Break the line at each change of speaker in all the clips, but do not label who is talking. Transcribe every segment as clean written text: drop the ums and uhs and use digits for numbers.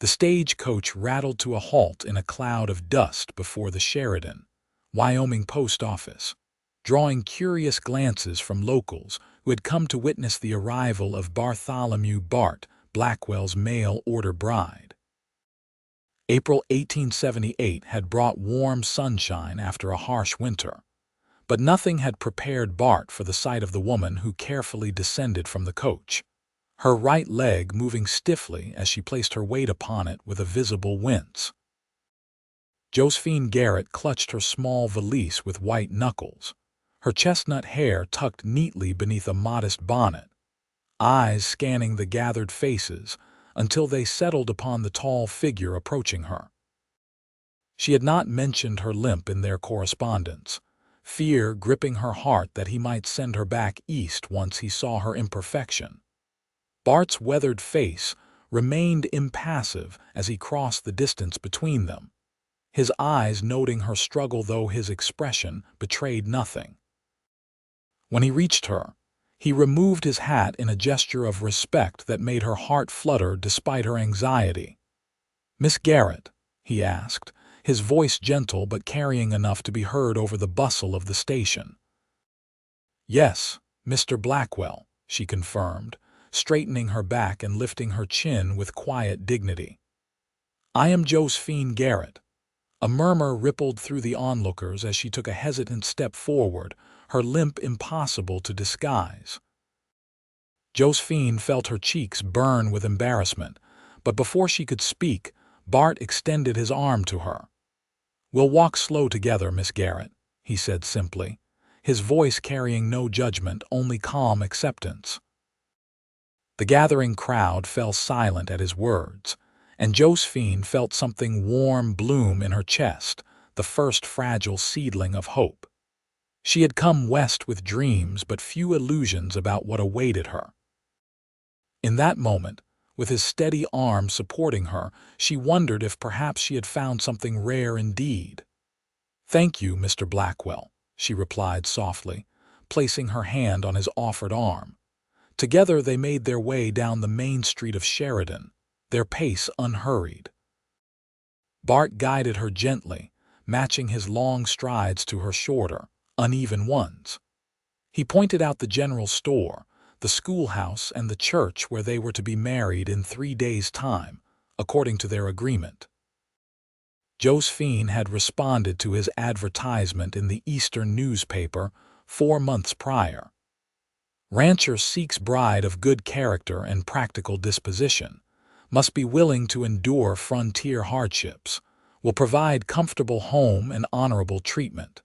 The stagecoach rattled to a halt in a cloud of dust before the Sheridan, Wyoming post office, drawing curious glances from locals who had come to witness the arrival of Bart Blackwell's mail-order bride. April 1878 had brought warm sunshine after a harsh winter, but nothing had prepared Bart for the sight of the woman who carefully descended from the coach, her right leg moving stiffly as she placed her weight upon it with a visible wince. Josephine Garrett clutched her small valise with white knuckles, her chestnut hair tucked neatly beneath a modest bonnet, eyes scanning the gathered faces until they settled upon the tall figure approaching her. She had not mentioned her limp in their correspondence, fear gripping her heart that he might send her back east once he saw her imperfection. Bart's weathered face remained impassive as he crossed the distance between them, his eyes noting her struggle though his expression betrayed nothing. When he reached her, he removed his hat in a gesture of respect that made her heart flutter despite her anxiety. "Miss Garrett?" he asked, his voice gentle but carrying enough to be heard over the bustle of the station. "Yes, Mr. Blackwell," she confirmed, straightening her back and lifting her chin with quiet dignity. "I am Josephine Garrett." A murmur rippled through the onlookers as she took a hesitant step forward, her limp impossible to disguise. Josephine felt her cheeks burn with embarrassment, but before she could speak, Bart extended his arm to her. "We'll walk slow together, Miss Garrett," he said simply, his voice carrying no judgment, only calm acceptance. The gathering crowd fell silent at his words, and Josephine felt something warm bloom in her chest, the first fragile seedling of hope. She had come west with dreams but few illusions about what awaited her. In that moment, with his steady arm supporting her, she wondered if perhaps she had found something rare indeed. "Thank you, Mr. Blackwell," she replied softly, placing her hand on his offered arm. Together they made their way down the main street of Sheridan, their pace unhurried. Bart guided her gently, matching his long strides to her shorter, uneven ones. He pointed out the general store, the schoolhouse, and the church where they were to be married in 3 days' time, according to their agreement. Josephine had responded to his advertisement in the Eastern newspaper 4 months prior. "Rancher seeks bride of good character and practical disposition, must be willing to endure frontier hardships, will provide comfortable home and honorable treatment."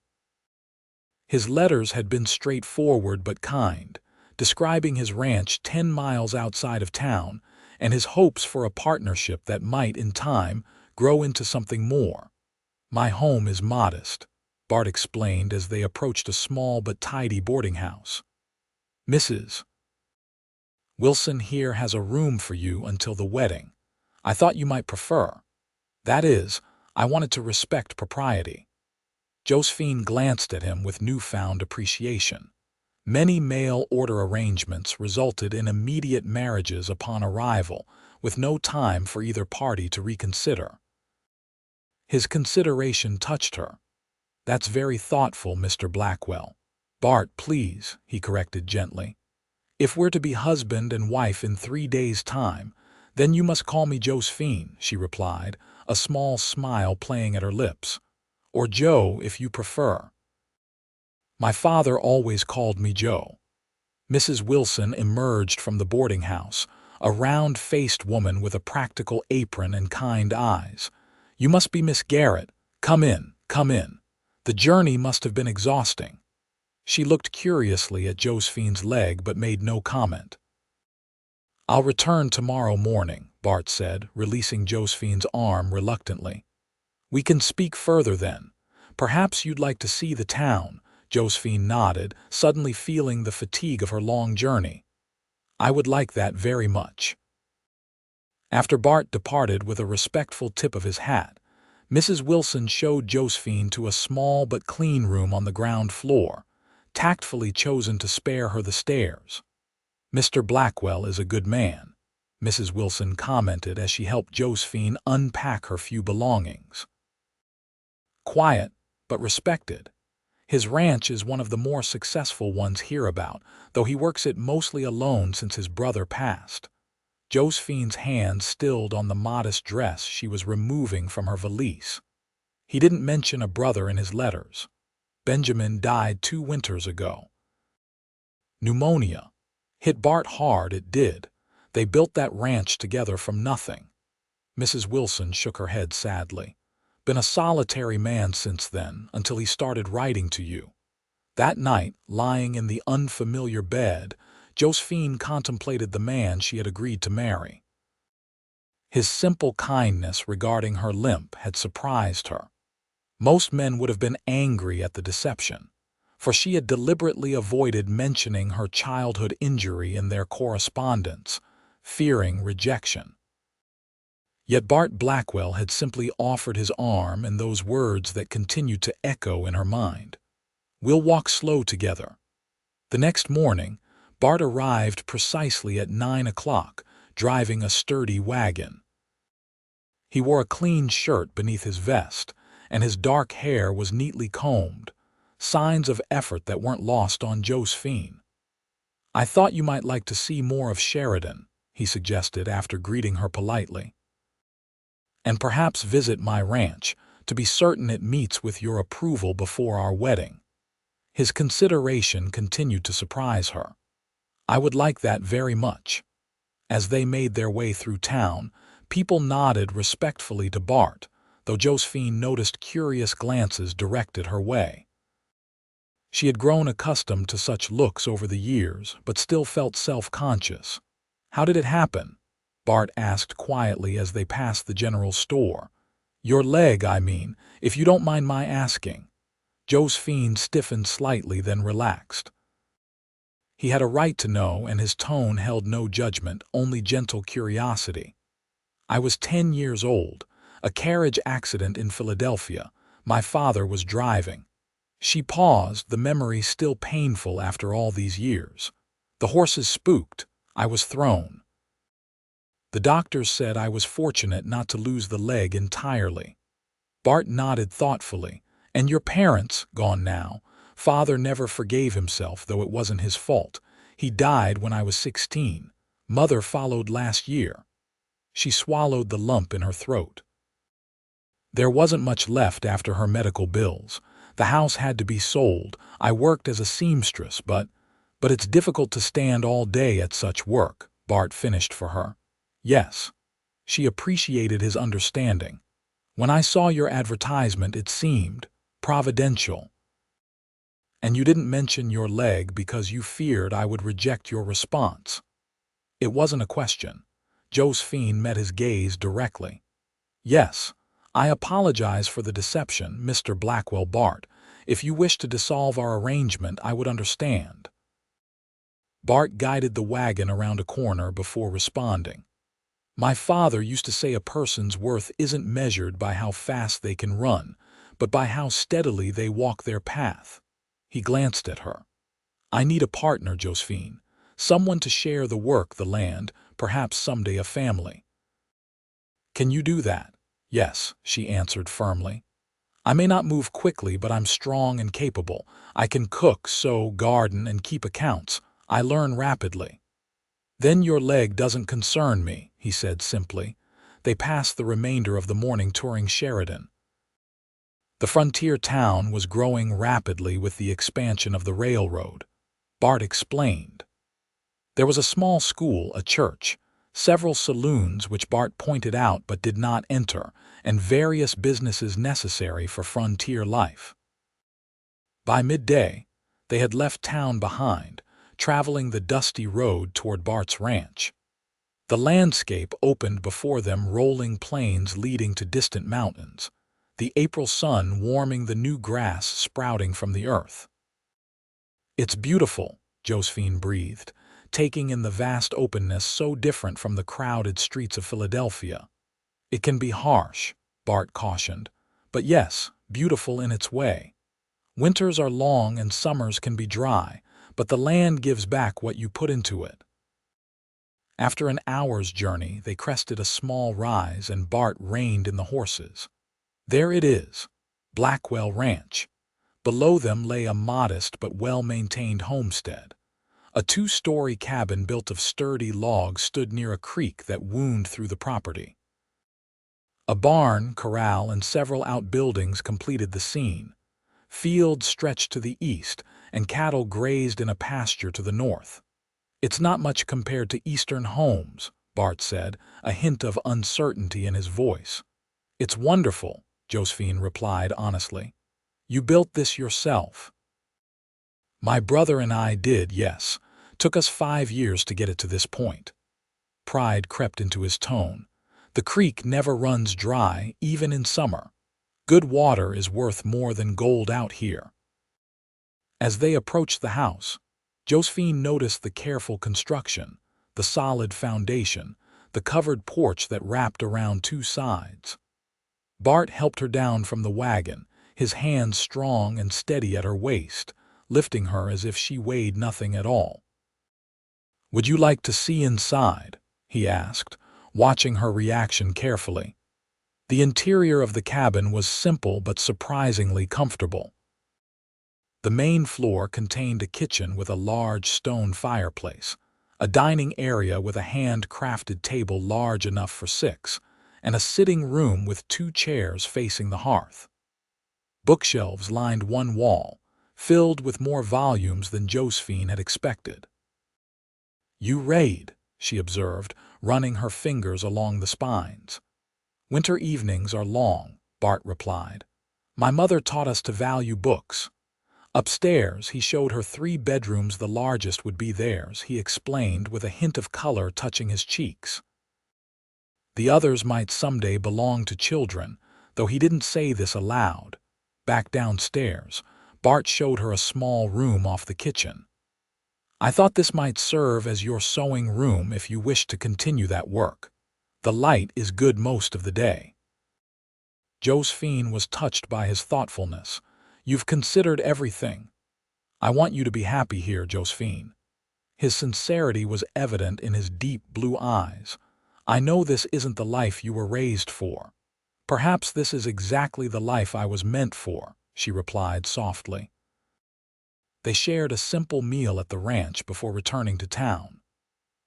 His letters had been straightforward but kind, describing his ranch 10 miles outside of town and his hopes for a partnership that might, in time, grow into something more. "My home is modest," Bart explained as they approached a small but tidy boarding house. "Mrs. Wilson here has a room for you until the wedding. I thought you might prefer. That is, I wanted to respect propriety." Josephine glanced at him with newfound appreciation. Many mail-order arrangements resulted in immediate marriages upon arrival, with no time for either party to reconsider. His consideration touched her. "That's very thoughtful, Mr. Blackwell." "Bart, please," he corrected gently. "If we're to be husband and wife in 3 days' time, then you must call me Josephine," she replied, a small smile playing at her lips. "Or Joe, if you prefer." "My father always called me Joe." Mrs. Wilson emerged from the boarding house, a round-faced woman with a practical apron and kind eyes. "You must be Miss Garrett. Come in, come in. The journey must have been exhausting." She looked curiously at Josephine's leg but made no comment. "I'll return tomorrow morning," Bart said, releasing Josephine's arm reluctantly. "We can speak further then. Perhaps you'd like to see the town." Josephine nodded, suddenly feeling the fatigue of her long journey. "I would like that very much." After Bart departed with a respectful tip of his hat, Mrs. Wilson showed Josephine to a small but clean room on the ground floor, tactfully chosen to spare her the stairs. "Mr. Blackwell is a good man." Mrs. Wilson commented as she helped Josephine unpack her few belongings. Quiet, but respected. His ranch is one of the more successful ones hereabout, though he works it mostly alone since his brother passed. Josephine's hand stilled on the modest dress she was removing from her valise. He didn't mention a brother in his letters. Benjamin died 2 winters ago. Pneumonia. Hit Bart hard, it did. They built that ranch together from nothing. Mrs. Wilson shook her head sadly. Been a solitary man since then, until he started writing to you. That night, lying in the unfamiliar bed, Josephine contemplated the man she had agreed to marry. His simple kindness regarding her limp had surprised her. Most men would have been angry at the deception, for she had deliberately avoided mentioning her childhood injury in their correspondence, fearing rejection. Yet Bart Blackwell had simply offered his arm in those words that continued to echo in her mind. "We'll walk slow together." The next morning, Bart arrived precisely at 9 o'clock, driving a sturdy wagon. He wore a clean shirt beneath his vest, and his dark hair was neatly combed, signs of effort that weren't lost on Josephine. "I thought you might like to see more of Sheridan," he suggested after greeting her politely. "And perhaps visit my ranch, to be certain it meets with your approval before our wedding." His consideration continued to surprise her. "I would like that very much." As they made their way through town, people nodded respectfully to Bart, though Josephine noticed curious glances directed her way. She had grown accustomed to such looks over the years, but still felt self-conscious. "How did it happen?" Bart asked quietly as they passed the general store. "Your leg, I mean, if you don't mind my asking." Josephine stiffened slightly, then relaxed. He had a right to know, and his tone held no judgment, only gentle curiosity. "I was 10 years old. A carriage accident in Philadelphia. My father was driving." She paused, the memory still painful after all these years. "The horses spooked. I was thrown. The doctors said I was fortunate not to lose the leg entirely." Bart nodded thoughtfully. "And your parents, gone now. Father never forgave himself, though it wasn't his fault. He died when I was 16. Mother followed last year." She swallowed the lump in her throat. "There wasn't much left after her medical bills. The house had to be sold. I worked as a seamstress, but it's difficult to stand all day at such work," Bart finished for her. "Yes." She appreciated his understanding. "When I saw your advertisement, it seemed providential. And you didn't mention your leg because you feared I would reject your response." It wasn't a question. Josephine met his gaze directly. "Yes, I apologize for the deception, Mr. Blackwell Bart. If you wish to dissolve our arrangement, I would understand." Bart guided the wagon around a corner before responding. "My father used to say a person's worth isn't measured by how fast they can run, but by how steadily they walk their path." He glanced at her. "I need a partner, Josephine. Someone to share the work, the land, perhaps someday a family." "Can you do that?" "Yes," she answered firmly. "I may not move quickly, but I'm strong and capable. I can cook, sew, garden, and keep accounts. I learn rapidly." "Then your leg doesn't concern me," he said simply. They passed the remainder of the morning touring Sheridan. The frontier town was growing rapidly with the expansion of the railroad. Bart explained. There was a small school, a church, several saloons which Bart pointed out but did not enter, and various businesses necessary for frontier life. By midday, they had left town behind, traveling the dusty road toward Bart's ranch. The landscape opened before them, rolling plains leading to distant mountains, the April sun warming the new grass sprouting from the earth. "It's beautiful," Josephine breathed, taking in the vast openness so different from the crowded streets of Philadelphia. "It can be harsh," Bart cautioned, "but yes, beautiful in its way. Winters are long and summers can be dry, but the land gives back what you put into it." After an hour's journey, they crested a small rise and Bart reined in the horses. There it is, Blackwell Ranch. Below them lay a modest but well-maintained homestead. A two-story cabin built of sturdy logs stood near a creek that wound through the property. A barn, corral, and several outbuildings completed the scene. Fields stretched to the east, and cattle grazed in a pasture to the north. "It's not much compared to eastern homes," Bart said, a hint of uncertainty in his voice. "It's wonderful," Josephine replied honestly. "You built this yourself?" "My brother and I did, yes. Took us 5 years to get it to this point." Pride crept into his tone. "The creek never runs dry, even in summer. Good water is worth more than gold out here." As they approached the house, Josephine noticed the careful construction, the solid foundation, the covered porch that wrapped around 2 sides. Bart helped her down from the wagon, his hands strong and steady at her waist, lifting her as if she weighed nothing at all. "Would you like to see inside?" he asked, watching her reaction carefully. The interior of the cabin was simple but surprisingly comfortable. The main floor contained a kitchen with a large stone fireplace, a dining area with a hand-crafted table large enough for 6, and a sitting room with 2 chairs facing the hearth. Bookshelves lined one wall, filled with more volumes than Josephine had expected. "You read," she observed, running her fingers along the spines. "Winter evenings are long," Bart replied. "My mother taught us to value books." Upstairs, he showed her 3 bedrooms. The largest would be theirs, he explained with a hint of color touching his cheeks. The others might someday belong to children, though he didn't say this aloud. Back downstairs, Bart showed her a small room off the kitchen. "I thought this might serve as your sewing room if you wish to continue that work. The light is good most of the day." Josephine was touched by his thoughtfulness. "You've considered everything." "I want you to be happy here, Josephine." His sincerity was evident in his deep blue eyes. "I know this isn't the life you were raised for." "Perhaps this is exactly the life I was meant for," she replied softly. They shared a simple meal at the ranch before returning to town.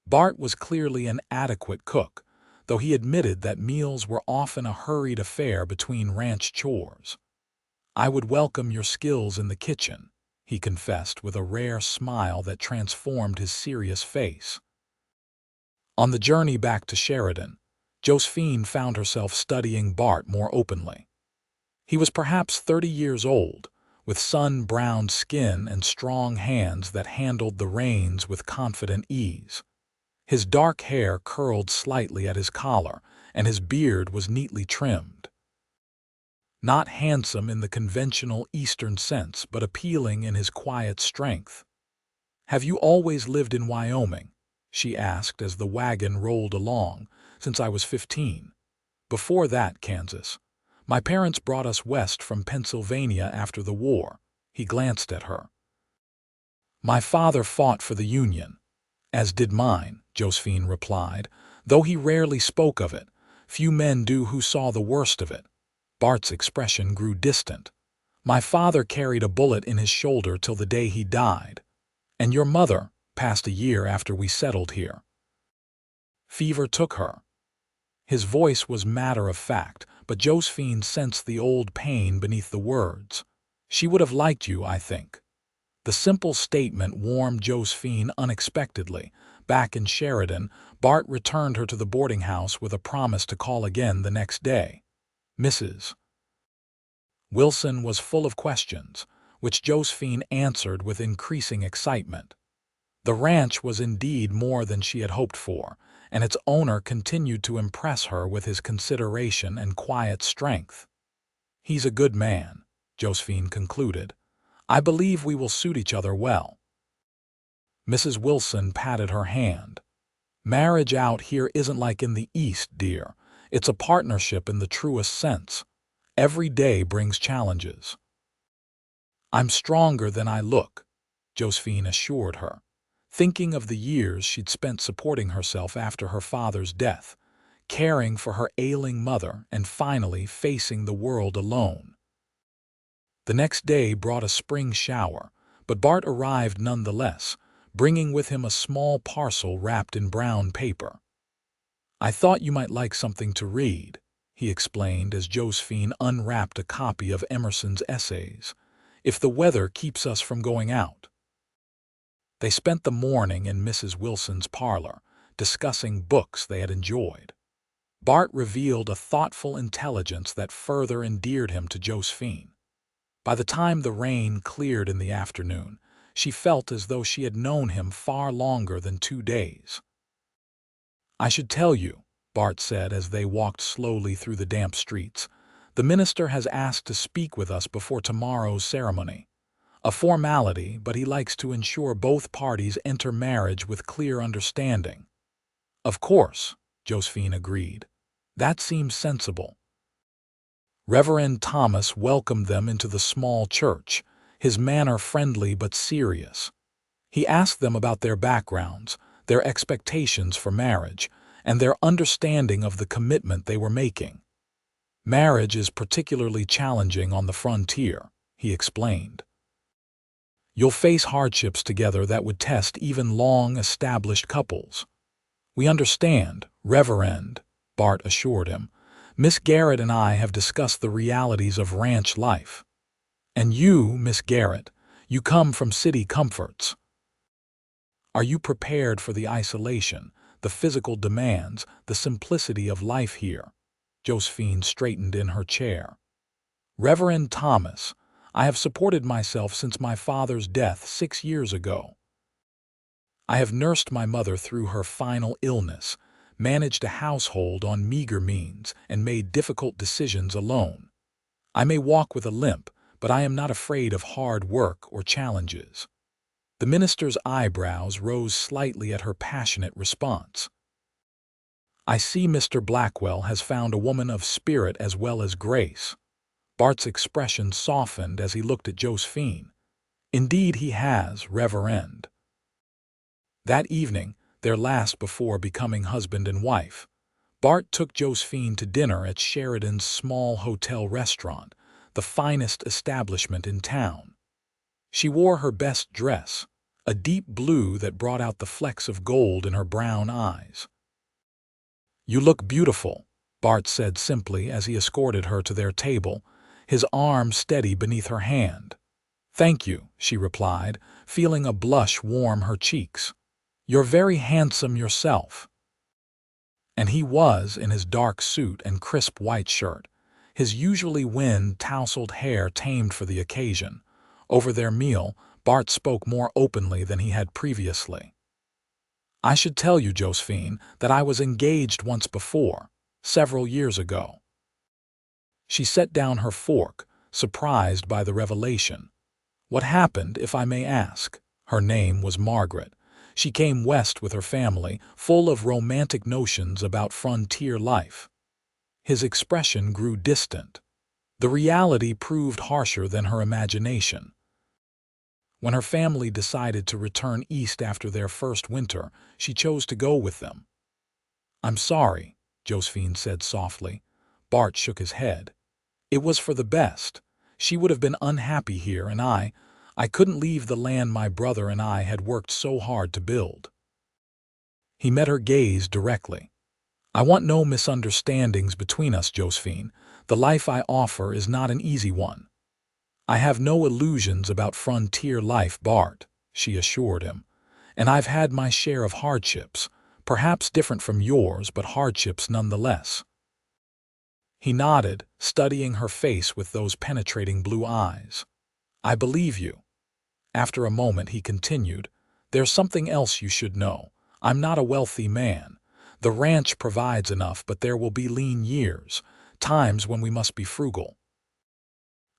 Bart was clearly an adequate cook, though he admitted that meals were often a hurried affair between ranch chores. "I would welcome your skills in the kitchen," he confessed with a rare smile that transformed his serious face. On the journey back to Sheridan, Josephine found herself studying Bart more openly. He was perhaps 30 years old, with sun-browned skin and strong hands that handled the reins with confident ease. His dark hair curled slightly at his collar, and his beard was neatly trimmed. Not handsome in the conventional Eastern sense, but appealing in his quiet strength. "Have you always lived in Wyoming?" she asked as the wagon rolled along. "Since I was 15. Before that, Kansas. My parents brought us west from Pennsylvania after the war." He glanced at her. "My father fought for the Union." "As did mine," Josephine replied, "though he rarely spoke of it. Few men do who saw the worst of it." Bart's expression grew distant. "My father carried a bullet in his shoulder till the day he died. And your mother passed a year after we settled here." "Fever took her." His voice was matter-of-fact, but Josephine sensed the old pain beneath the words. "She would have liked you, I think." The simple statement warmed Josephine unexpectedly. Back in Sheridan, Bart returned her to the boarding house with a promise to call again the next day. Mrs. Wilson was full of questions, which Josephine answered with increasing excitement. The ranch was indeed more than she had hoped for, and its owner continued to impress her with his consideration and quiet strength. "He's a good man," Josephine concluded. "I believe we will suit each other well." Mrs. Wilson patted her hand. "Marriage out here isn't like in the East, dear. It's a partnership in the truest sense. Every day brings challenges." "I'm stronger than I look," Josephine assured her. thinking of the years she'd spent supporting herself after her father's death, caring for her ailing mother, and finally facing the world alone. The next day brought a spring shower, but Bart arrived nonetheless, bringing with him a small parcel wrapped in brown paper. "I thought you might like something to read," he explained as Josephine unwrapped a copy of Emerson's essays, "if the weather keeps us from going out." They spent the morning in Mrs. Wilson's parlor, discussing books they had enjoyed. Bart revealed a thoughtful intelligence that further endeared him to Josephine. By the time the rain cleared in the afternoon, she felt as though she had known him far longer than 2 days. "I should tell you," Bart said as they walked slowly through the damp streets, "the minister has asked to speak with us before tomorrow's ceremony. A formality, but he likes to ensure both parties enter marriage with clear understanding." "Of course," Josephine agreed. "That seems sensible." Reverend Thomas welcomed them into the small church, his manner friendly but serious. He asked them about their backgrounds, their expectations for marriage, and their understanding of the commitment they were making. "Marriage is particularly challenging on the frontier," he explained. "You'll face hardships together that would test even long-established couples." "We understand, Reverend," Bart assured him. "Miss Garrett and I have discussed the realities of ranch life." "And you, Miss Garrett, you come from city comforts. Are you prepared for the isolation, the physical demands, the simplicity of life here?" Josephine straightened in her chair. "Reverend Thomas, I have supported myself since my father's death 6 years ago. I have nursed my mother through her final illness, managed a household on meager means, and made difficult decisions alone. I may walk with a limp, but I am not afraid of hard work or challenges." The minister's eyebrows rose slightly at her passionate response. "I see Mr. Blackwell has found a woman of spirit as well as grace." Bart's expression softened as he looked at Josephine. "Indeed he has, Reverend." That evening, their last before becoming husband and wife, Bart took Josephine to dinner at Sheridan's small hotel restaurant, the finest establishment in town. She wore her best dress, a deep blue that brought out the flecks of gold in her brown eyes. "You look beautiful," Bart said simply as he escorted her to their table, his arm steady beneath her hand. "Thank you," she replied, feeling a blush warm her cheeks. "You're very handsome yourself." And he was, in his dark suit and crisp white shirt, his usually wind-tousled hair tamed for the occasion. Over their meal, Bart spoke more openly than he had previously. "I should tell you, Josephine, that I was engaged once before, several years ago." She set down her fork, surprised by the revelation. "What happened, if I may ask?" Her name was Margaret. She came west with her family, full of romantic notions about frontier life. His expression grew distant. The reality proved harsher than her imagination. When her family decided to return east after their first winter, she chose to go with them. "I'm sorry," Josephine said softly. Bart shook his head. "It was for the best. She would have been unhappy here, and I couldn't leave the land my brother and I had worked so hard to build." He met her gaze directly. "I want no misunderstandings between us, Josephine. The life I offer is not an easy one." "I have no illusions about frontier life, Bart," she assured him. "And I've had my share of hardships, perhaps different from yours, but hardships nonetheless." He nodded, studying her face with those penetrating blue eyes. "I believe you." After a moment he continued, "There's something else you should know. I'm not a wealthy man. The ranch provides enough, but there will be lean years, times when we must be frugal."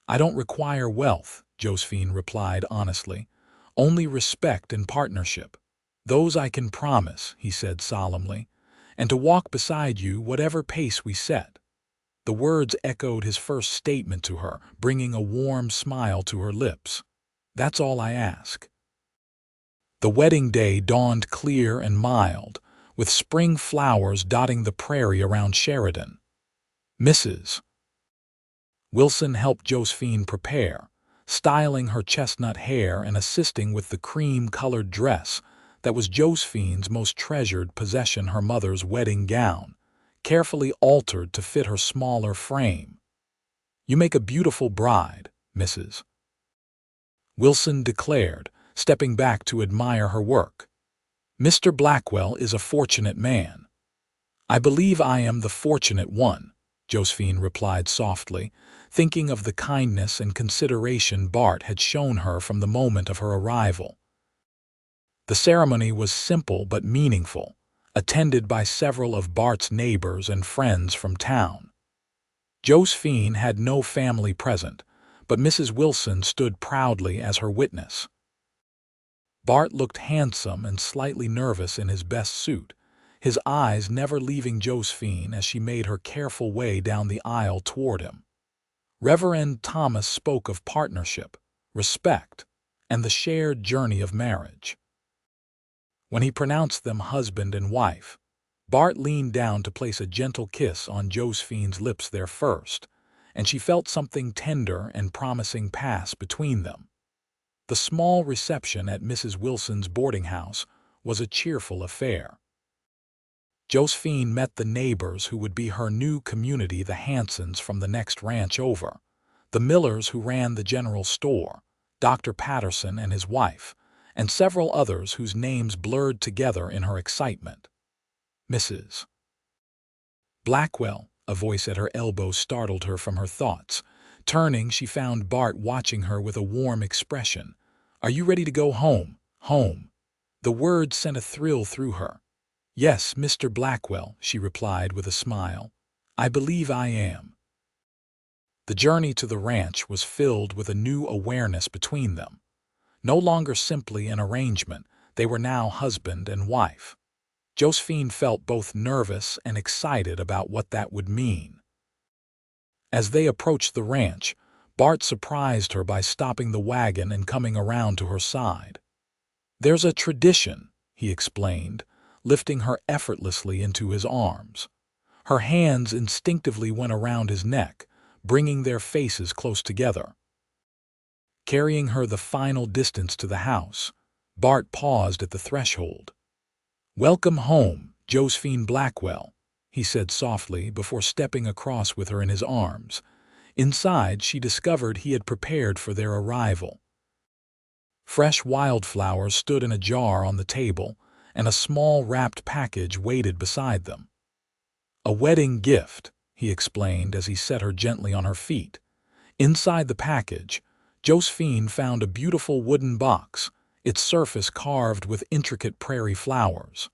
"I don't require wealth," Josephine replied honestly. "Only respect and partnership. Those I can promise," he said solemnly, "and to walk beside you whatever pace we set." The words echoed his first statement to her, bringing a warm smile to her lips. "That's all I ask." The wedding day dawned clear and mild, with spring flowers dotting the prairie around Sheridan. Mrs. Wilson helped Josephine prepare, styling her chestnut hair and assisting with the cream-colored dress that was Josephine's most treasured possession, her mother's wedding gown, carefully altered to fit her smaller frame. "You make a beautiful bride, Mrs. Wilson declared, stepping back to admire her work. "Mr. Blackwell is a fortunate man." "I believe I am the fortunate one," Josephine replied softly, thinking of the kindness and consideration Bart had shown her from the moment of her arrival. The ceremony was simple but meaningful, attended by several of Bart's neighbors and friends from town. Josephine had no family present, but Mrs. Wilson stood proudly as her witness. Bart looked handsome and slightly nervous in his best suit, his eyes never leaving Josephine as she made her careful way down the aisle toward him. Reverend Thomas spoke of partnership, respect, and the shared journey of marriage. When he pronounced them husband and wife, Bart leaned down to place a gentle kiss on Josephine's lips there first, and she felt something tender and promising pass between them. The small reception at Mrs. Wilson's boarding house was a cheerful affair. Josephine met the neighbors who would be her new community, the Hansons from the next ranch over, the Millers who ran the general store, Dr. Patterson and his wife, and several others whose names blurred together in her excitement. "Mrs. Blackwell," a voice at her elbow startled her from her thoughts. Turning, she found Bart watching her with a warm expression. "Are you ready to go home? Home?" The word sent a thrill through her. "Yes, Mr. Blackwell," she replied with a smile. "I believe I am." The journey to the ranch was filled with a new awareness between them. No longer simply an arrangement, they were now husband and wife. Josephine felt both nervous and excited about what that would mean. As they approached the ranch, Bart surprised her by stopping the wagon and coming around to her side. "There's a tradition," he explained, lifting her effortlessly into his arms. Her hands instinctively went around his neck, bringing their faces close together. Carrying her the final distance to the house, Bart paused at the threshold. "Welcome home, Josephine Blackwell," he said softly before stepping across with her in his arms. Inside, she discovered he had prepared for their arrival. Fresh wildflowers stood in a jar on the table, and a small wrapped package waited beside them. "A wedding gift," he explained as he set her gently on her feet. Inside the package, Josephine found a beautiful wooden box, its surface carved with intricate prairie flowers.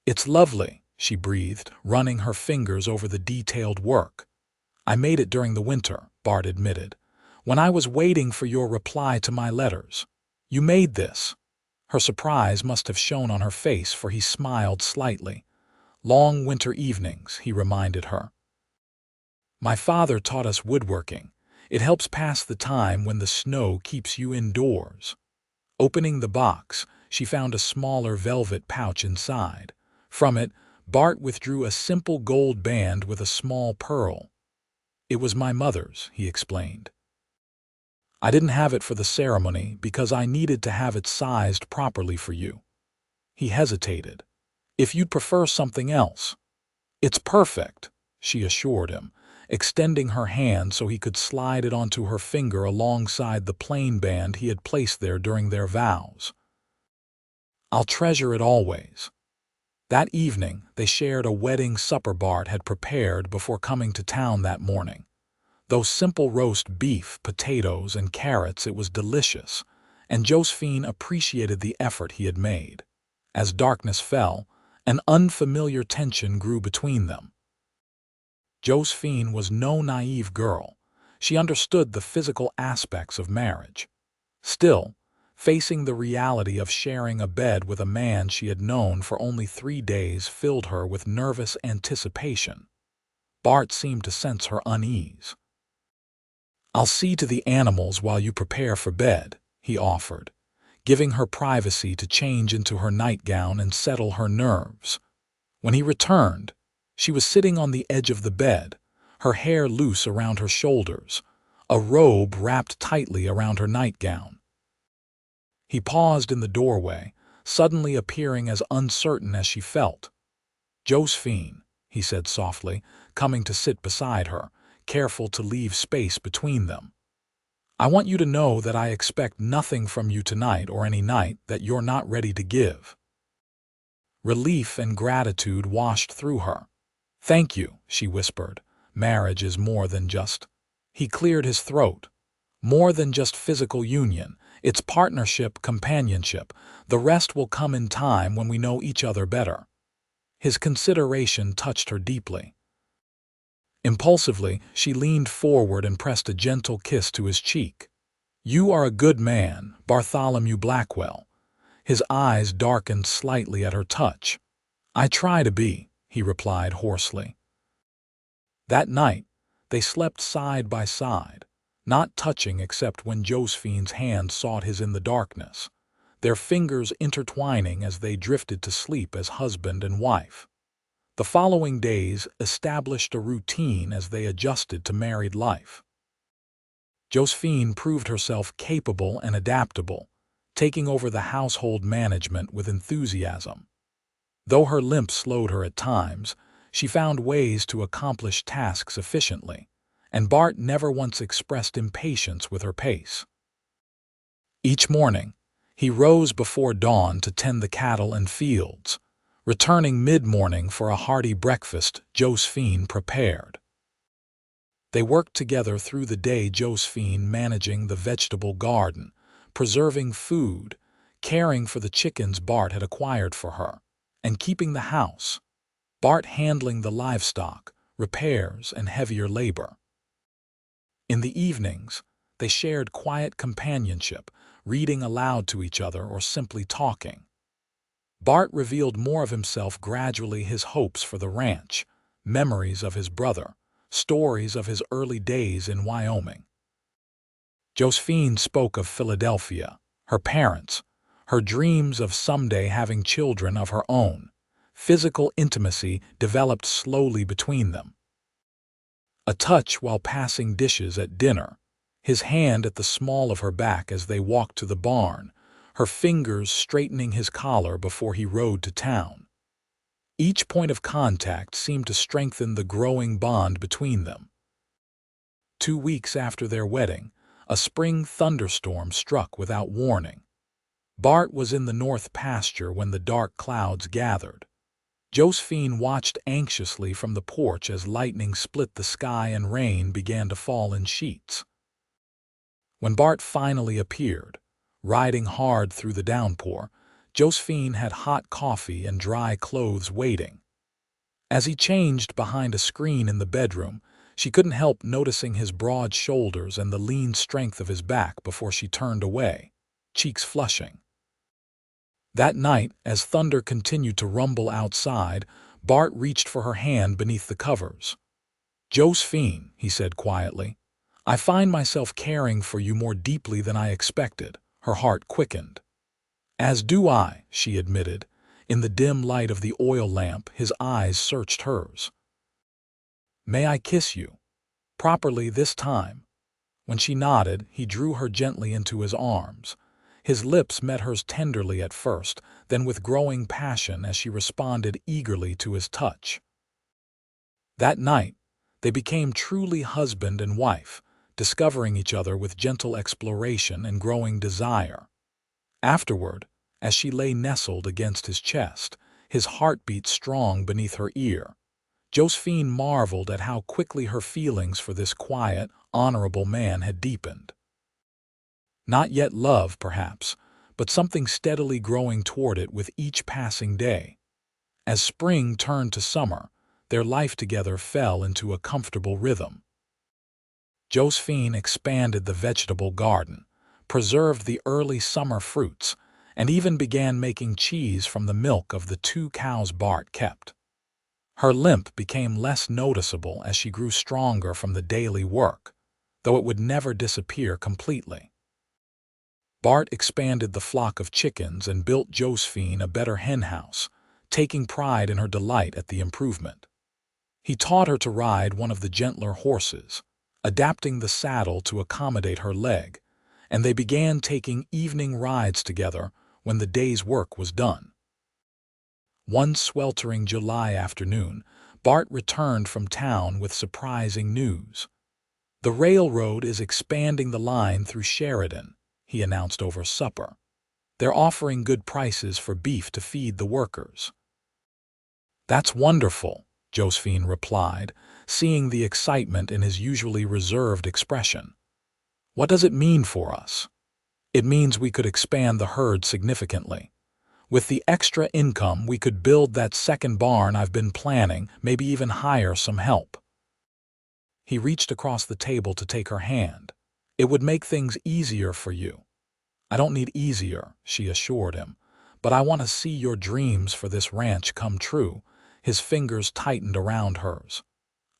"It's lovely," she breathed, running her fingers over the detailed work. "I made it during the winter," Bart admitted, "when I was waiting for your reply to my letters. You made this." Her surprise must have shown on her face, for he smiled slightly. "Long winter evenings," he reminded her. "My father taught us woodworking. It helps pass the time when the snow keeps you indoors." Opening the box, she found a smaller velvet pouch inside. From it, Bart withdrew a simple gold band with a small pearl. "It was my mother's," he explained. "I didn't have it for the ceremony because I needed to have it sized properly for you." He hesitated. "If you'd prefer something else." "It's perfect," she assured him, extending her hand so he could slide it onto her finger alongside the plain band he had placed there during their vows. "I'll treasure it always." That evening, they shared a wedding supper Bart had prepared before coming to town that morning. Though simple roast beef, potatoes, and carrots, it was delicious, and Josephine appreciated the effort he had made. As darkness fell, an unfamiliar tension grew between them. Josephine was no naive girl. She understood the physical aspects of marriage. Still, facing the reality of sharing a bed with a man she had known for only 3 days filled her with nervous anticipation. Bart seemed to sense her unease. "I'll see to the animals while you prepare for bed," he offered, giving her privacy to change into her nightgown and settle her nerves. When he returned, she was sitting on the edge of the bed, her hair loose around her shoulders, a robe wrapped tightly around her nightgown. He paused in the doorway, suddenly appearing as uncertain as she felt. "Josephine," he said softly, coming to sit beside her, careful to leave space between them. "I want you to know that I expect nothing from you tonight or any night that you're not ready to give." Relief and gratitude washed through her. "Thank you," she whispered. "Marriage is more than just—" He cleared his throat. "More than just physical union. It's partnership, companionship. The rest will come in time when we know each other better." His consideration touched her deeply. Impulsively, she leaned forward and pressed a gentle kiss to his cheek. "You are a good man, Bartholomew Blackwell." His eyes darkened slightly at her touch. "I try to be," he replied hoarsely. That night, they slept side by side, not touching except when Josephine's hand sought his in the darkness, their fingers intertwining as they drifted to sleep as husband and wife. The following days established a routine as they adjusted to married life. Josephine proved herself capable and adaptable, taking over the household management with enthusiasm. Though her limp slowed her at times, she found ways to accomplish tasks efficiently, and Bart never once expressed impatience with her pace. Each morning, he rose before dawn to tend the cattle and fields, returning mid-morning for a hearty breakfast Josephine prepared. They worked together through the day, Josephine managing the vegetable garden, preserving food, caring for the chickens Bart had acquired for her, and keeping the house, Bart handling the livestock, repairs, and heavier labor. In the evenings, they shared quiet companionship, reading aloud to each other or simply talking. Bart revealed more of himself gradually, his hopes for the ranch, memories of his brother, stories of his early days in Wyoming. Josephine spoke of Philadelphia, her parents, her dreams of someday having children of her own. Physical intimacy developed slowly between them. A touch while passing dishes at dinner, his hand at the small of her back as they walked to the barn, her fingers straightening his collar before he rode to town. Each point of contact seemed to strengthen the growing bond between them. 2 weeks after their wedding, a spring thunderstorm struck without warning. Bart was in the north pasture when the dark clouds gathered. Josephine watched anxiously from the porch as lightning split the sky and rain began to fall in sheets. When Bart finally appeared, riding hard through the downpour, Josephine had hot coffee and dry clothes waiting. As he changed behind a screen in the bedroom, she couldn't help noticing his broad shoulders and the lean strength of his back before she turned away, cheeks flushing. That night, as thunder continued to rumble outside, Bart reached for her hand beneath the covers. "Josephine," he said quietly, "I find myself caring for you more deeply than I expected." Her heart quickened. "As do I," she admitted. In the dim light of the oil lamp, his eyes searched hers. "May I kiss you? Properly this time?" When she nodded, he drew her gently into his arms. His lips met hers tenderly at first, then with growing passion as she responded eagerly to his touch. That night, they became truly husband and wife, discovering each other with gentle exploration and growing desire. Afterward, as she lay nestled against his chest, his heartbeat strong beneath her ear, Josephine marveled at how quickly her feelings for this quiet, honorable man had deepened. Not yet love, perhaps, but something steadily growing toward it with each passing day. As spring turned to summer, their life together fell into a comfortable rhythm. Josephine expanded the vegetable garden, preserved the early summer fruits, and even began making cheese from the milk of the 2 cows Bart kept. Her limp became less noticeable as she grew stronger from the daily work, though it would never disappear completely. Bart expanded the flock of chickens and built Josephine a better henhouse, taking pride in her delight at the improvement. He taught her to ride one of the gentler horses, adapting the saddle to accommodate her leg, and they began taking evening rides together when the day's work was done. One sweltering July afternoon, Bart returned from town with surprising news. "The railroad is expanding the line through Sheridan," he announced over supper. "They're offering good prices for beef to feed the workers." "That's wonderful," Josephine replied, seeing the excitement in his usually reserved expression. "What does it mean for us?" "It means we could expand the herd significantly. With the extra income, we could build that second barn I've been planning, maybe even hire some help." He reached across the table to take her hand. "It would make things easier for you." "I don't need easier," she assured him, "but I want to see your dreams for this ranch come true." His fingers tightened around hers.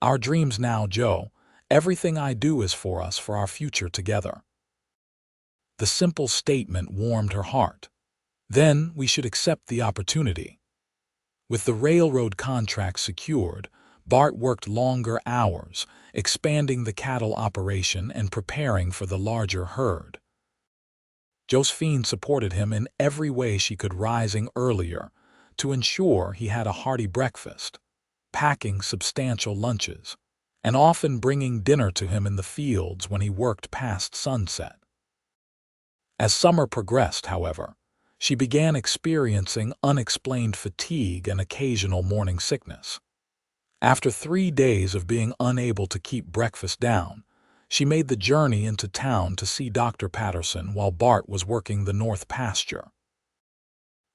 "Our dreams now, Joe. Everything I do is for us, for our future together." The simple statement warmed her heart. Then we should accept the opportunity. With the railroad contract secured, Bart worked longer hours, expanding the cattle operation and preparing for the larger herd. Josephine supported him in every way she could, rising earlier to ensure he had a hearty breakfast, packing substantial lunches, and often bringing dinner to him in the fields when he worked past sunset. As summer progressed, however, she began experiencing unexplained fatigue and occasional morning sickness. After 3 days of being unable to keep breakfast down, she made the journey into town to see Dr. Patterson while Bart was working the north pasture.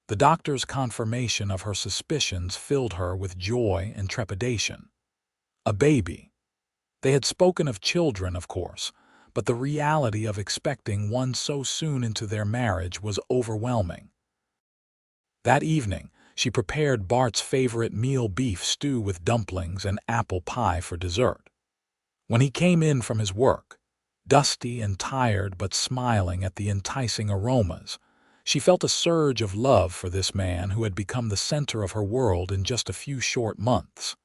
The doctor's confirmation of her suspicions filled her with joy and trepidation. A baby. They had spoken of children, of course, but the reality of expecting one so soon into their marriage was overwhelming. That evening, she prepared Bart's favorite meal, beef stew with dumplings and apple pie, for dessert. When he came in from his work, dusty and tired but smiling at the enticing aromas, she felt a surge of love for this man who had become the center of her world in just a few short months.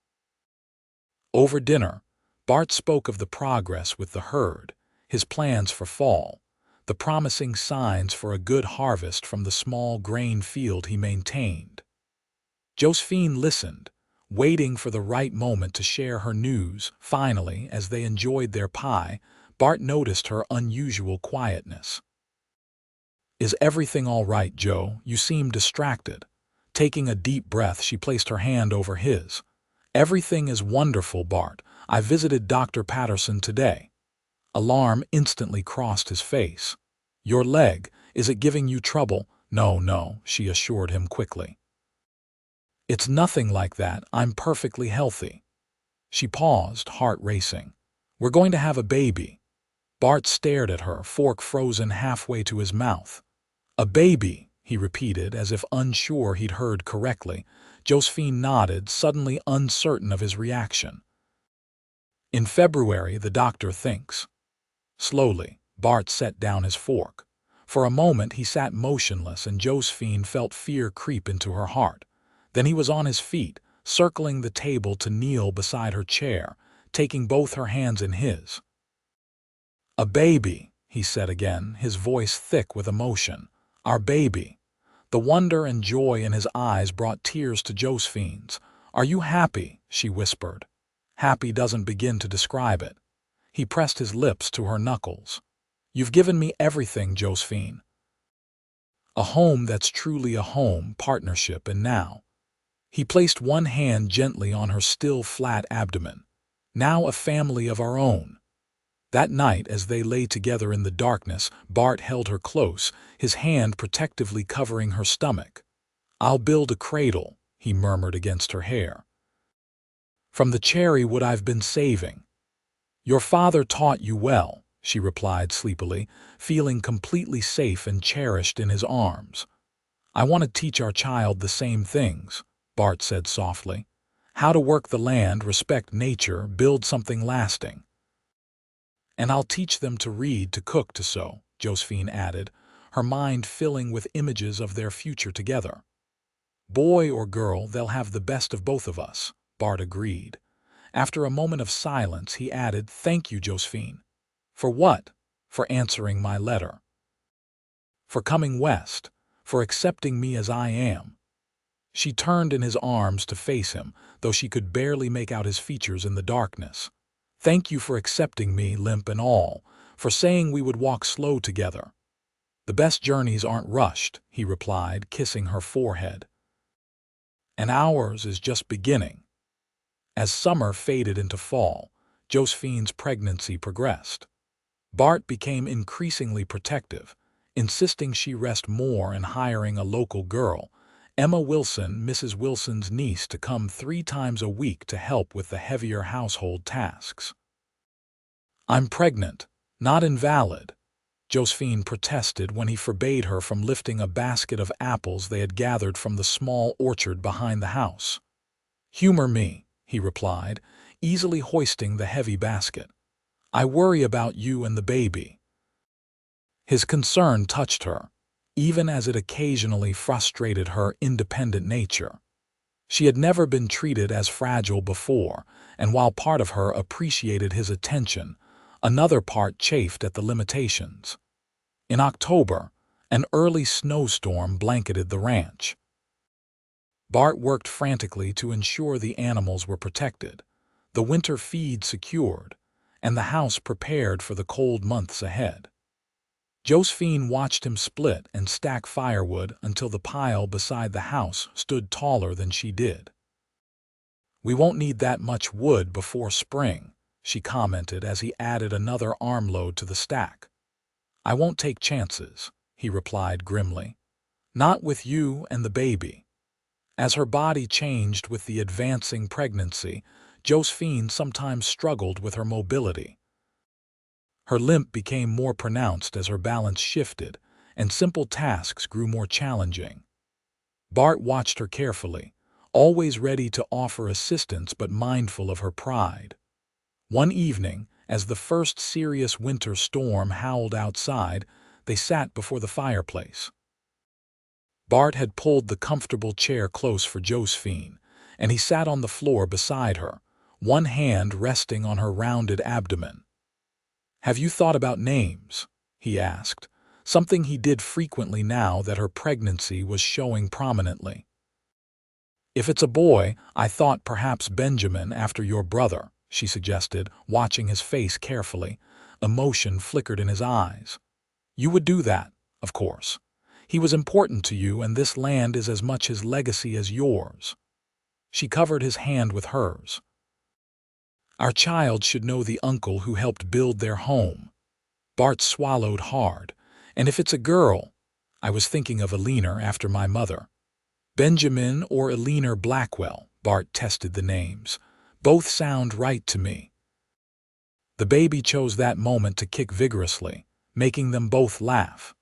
Over dinner, Bart spoke of the progress with the herd, his plans for fall, the promising signs for a good harvest from the small grain field he maintained. Josephine listened, waiting for the right moment to share her news. Finally, as they enjoyed their pie, Bart noticed her unusual quietness. "Is everything all right, Joe? You seem distracted." Taking a deep breath, she placed her hand over his. "Everything is wonderful, Bart. I visited Dr. Patterson today." Alarm instantly crossed his face. "Your leg, is it giving you trouble?" No, she assured him quickly. "It's nothing like that. I'm perfectly healthy." She paused, heart racing. "We're going to have a baby." Bart stared at her, fork frozen halfway to his mouth. "A baby," he repeated, as if unsure he'd heard correctly. Josephine nodded, suddenly uncertain of his reaction. "In February, the doctor thinks." Slowly, Bart set down his fork. For a moment he sat motionless, and Josephine felt fear creep into her heart. Then he was on his feet, circling the table to kneel beside her chair, taking both her hands in his. "A baby," he said again, his voice thick with emotion. "Our baby." The wonder and joy in his eyes brought tears to Josephine's. "Are you happy?" she whispered. "Happy doesn't begin to describe it." He pressed his lips to her knuckles. "You've given me everything, Josephine. A home that's truly a home, partnership, and now." He placed one hand gently on her still flat abdomen. "Now a family of our own." That night, as they lay together in the darkness, Bart held her close, his hand protectively covering her stomach. "I'll build a cradle," he murmured against her hair, "from the cherry wood I've been saving." "Your father taught you well," she replied sleepily, feeling completely safe and cherished in his arms. "I want to teach our child the same things," Bart said softly. "How to work the land, respect nature, build something lasting." "And I'll teach them to read, to cook, to sew," Josephine added, her mind filling with images of their future together. "Boy or girl, they'll have the best of both of us," Bart agreed. After a moment of silence, he added, "Thank you, Josephine." "For what?" "For answering my letter. For coming west. For accepting me as I am." She turned in his arms to face him, though she could barely make out his features in the darkness. "Thank you for accepting me, limp and all, for saying we would walk slow together." "The best journeys aren't rushed," he replied, kissing her forehead. "And ours is just beginning." As summer faded into fall, Josephine's pregnancy progressed. Bart became increasingly protective, insisting she rest more and hiring a local girl, Emma Wilson, Mrs. Wilson's niece, to come 3 times a week to help with the heavier household tasks. "I'm pregnant, not invalid," Josephine protested when he forbade her from lifting a basket of apples they had gathered from the small orchard behind the house. "Humor me," he replied, easily hoisting the heavy basket. "I worry about you and the baby." His concern touched her, even as it occasionally frustrated her independent nature. She had never been treated as fragile before, and while part of her appreciated his attention, another part chafed at the limitations. In October, an early snowstorm blanketed the ranch. Bart worked frantically to ensure the animals were protected, the winter feed secured, and the house prepared for the cold months ahead. Josephine watched him split and stack firewood until the pile beside the house stood taller than she did. "We won't need that much wood before spring," she commented as he added another armload to the stack. "I won't take chances," he replied grimly. "Not with you and the baby." As her body changed with the advancing pregnancy, Josephine sometimes struggled with her mobility. Her limp became more pronounced as her balance shifted, and simple tasks grew more challenging. Bart watched her carefully, always ready to offer assistance but mindful of her pride. One evening, as the first serious winter storm howled outside, they sat before the fireplace. Bart had pulled the comfortable chair close for Josephine, and he sat on the floor beside her, one hand resting on her rounded abdomen. "Have you thought about names?" he asked, something he did frequently now that her pregnancy was showing prominently. "If it's a boy, I thought perhaps Benjamin after your brother," she suggested, watching his face carefully. Emotion flickered in his eyes. "You would do that, of course. He was important to you, and this land is as much his legacy as yours." She covered his hand with hers. "Our child should know the uncle who helped build their home." Bart swallowed hard. "And if it's a girl, I was thinking of Eleanor after my mother." "Benjamin or Eleanor Blackwell," Bart tested the names. "Both sound right to me." The baby chose that moment to kick vigorously, making them both laugh.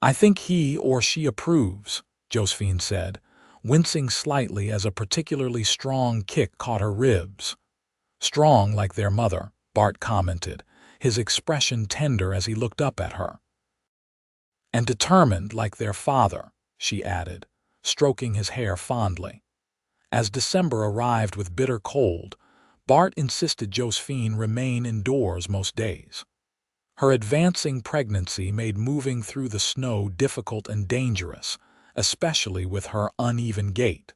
"I think he or she approves," Josephine said, wincing slightly as a particularly strong kick caught her ribs. "Strong like their mother," Bart commented, his expression tender as he looked up at her. "And determined like their father," she added, stroking his hair fondly. As December arrived with bitter cold, Bart insisted Josephine remain indoors most days. Her advancing pregnancy made moving through the snow difficult and dangerous, especially with her uneven gait.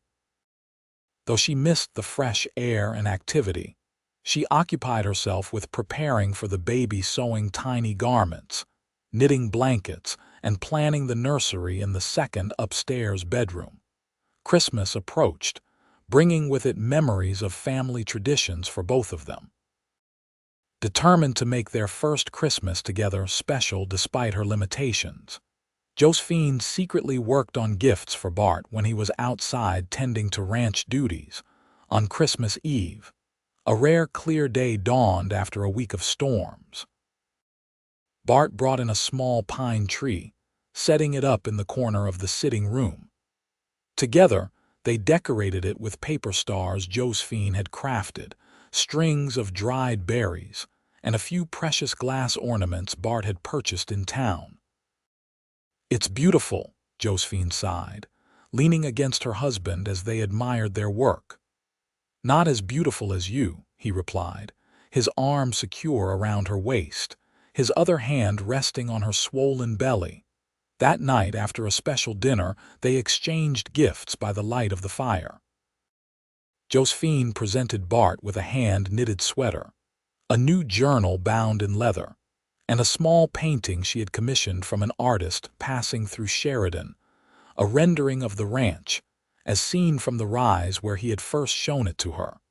Though she missed the fresh air and activity, she occupied herself with preparing for the baby, sewing tiny garments, knitting blankets, and planning the nursery in the second upstairs bedroom. Christmas approached, bringing with it memories of family traditions for both of them. Determined to make their first Christmas together special despite her limitations, Josephine secretly worked on gifts for Bart when he was outside tending to ranch duties. On Christmas Eve, a rare clear day dawned after a week of storms. Bart brought in a small pine tree, setting it up in the corner of the sitting room. Together, they decorated it with paper stars Josephine had crafted, strings of dried berries, and a few precious glass ornaments Bart had purchased in town. "It's beautiful," Josephine sighed, leaning against her husband as they admired their work. "Not as beautiful as you," he replied, his arm secure around her waist, his other hand resting on her swollen belly. That night, after a special dinner, they exchanged gifts by the light of the fire. Josephine presented Bart with a hand-knitted sweater, a new journal bound in leather, and a small painting she had commissioned from an artist passing through Sheridan, a rendering of the ranch, as seen from the rise where he had first shown it to her.